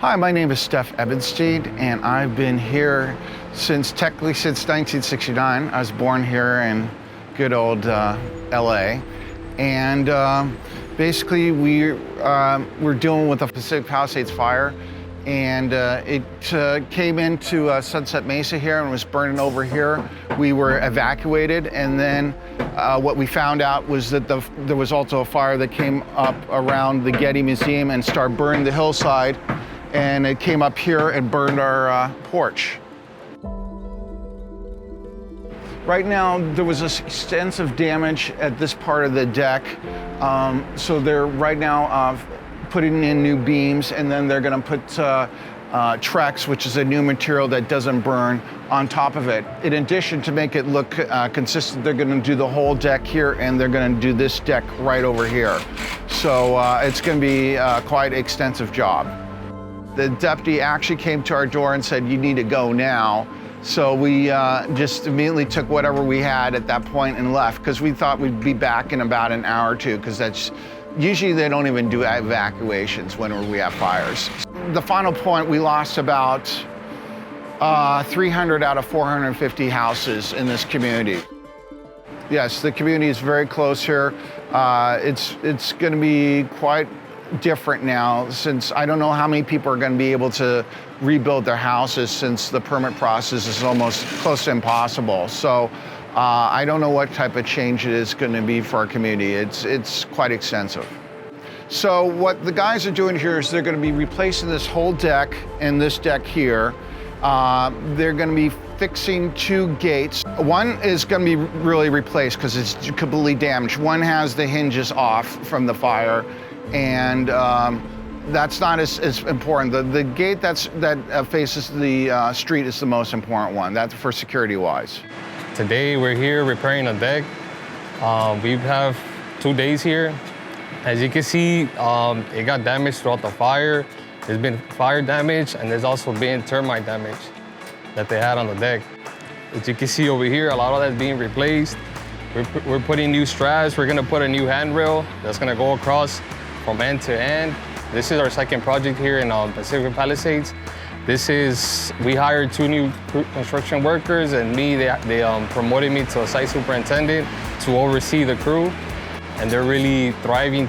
Hi, my name is Steph Ebenstein, and I've been here technically since 1969. I was born here in good old LA. And basically we're dealing with the Pacific Palisades fire. And it came into Sunset Mesa here and was burning over here. We were evacuated, and then what we found out was that there was also a fire that came up around the Getty Museum and started burning the hillside, and it came up here and burned our porch. Right now, there was extensive damage at this part of the deck, so they're right now putting in new beams, and then they're going to put Trex, which is a new material that doesn't burn, on top of it. In addition, to make it look consistent, they're going to do the whole deck here, and they're going to do this deck right over here. So it's going to be quite an extensive job. The deputy actually came to our door and said, "You need to go now." So we just immediately took whatever we had at that point and left, because we thought we'd be back in about an hour or two, because that's usually they don't even do evacuations when we have fires. The final point, we lost about 300 out of 450 houses in this community. Yes, the community is very close here. It's going to be quite different now, since I don't know how many people are going to be able to rebuild their houses, since the permit process is almost close to impossible. So I don't know what type of change it is going to be for our community. It's quite extensive. So what the guys are doing here is they're going to be replacing this whole deck and this deck here. They're going to be fixing two gates. One is going to be really replaced because it's completely damaged. One has the hinges off from the fire, and that's not as important. The gate that faces the street is the most important one. That's for security-wise. Today we're here repairing a deck. We have 2 days here. As you can see, it got damaged throughout the fire. There's been fire damage, and there's also been termite damage that they had on the deck. As you can see over here, a lot of that's being replaced. We're putting new straps. We're gonna put a new handrail that's gonna go across from end to end. This is our second project here in Pacific Palisades. We hired 2 new construction workers, and they promoted me to a site superintendent to oversee the crew. And they're really thriving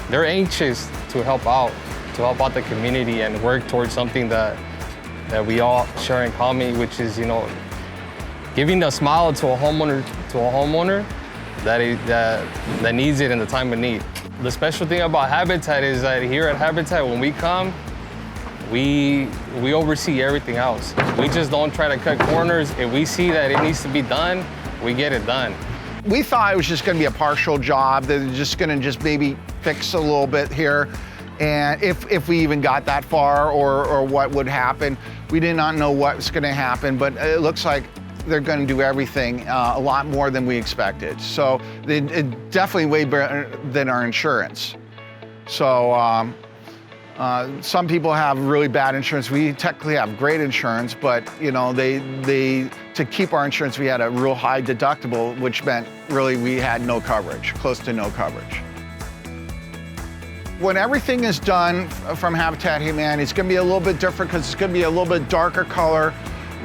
they're anxious to help out the community and work towards something that we all share in common, which is, giving a smile to a homeowner that needs it in the time of need. The special thing about Habitat is that here at Habitat, when we come, we oversee everything else. We just don't try to cut corners. If we see that it needs to be done, we get it done. We thought it was just going to be a partial job. They're just going to maybe fix a little bit here. And if we even got that far, or what would happen, we did not know what was going to happen, but it looks like they're going to do everything a lot more than we expected. So it definitely way better than our insurance. So some people have really bad insurance. We technically have great insurance, but to keep our insurance, we had a real high deductible, which meant really we had no coverage, close to no coverage. When everything is done from Habitat Humanity, it's going to be a little bit different because it's going to be a little bit darker color.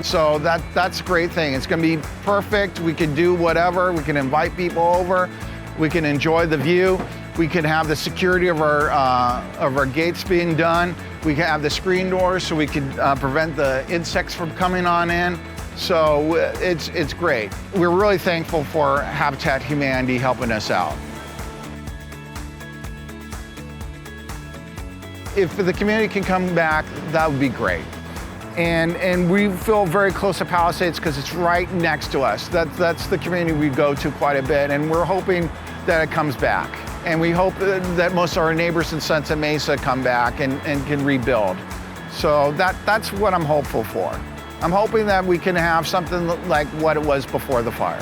So that's a great thing. It's going to be perfect. We can do whatever. We can invite people over. We can enjoy the view. We can have the security of our gates being done. We can have the screen doors so we can prevent the insects from coming on in. So it's great. We're really thankful for Habitat Humanity helping us out. If the community can come back, that would be great. And we feel very close to Palisades because it's right next to us. That's the community we go to quite a bit, and we're hoping that it comes back. And we hope that most of our neighbors in Sunset Mesa come back and can rebuild. So that's what I'm hopeful for. I'm hoping that we can have something like what it was before the fire.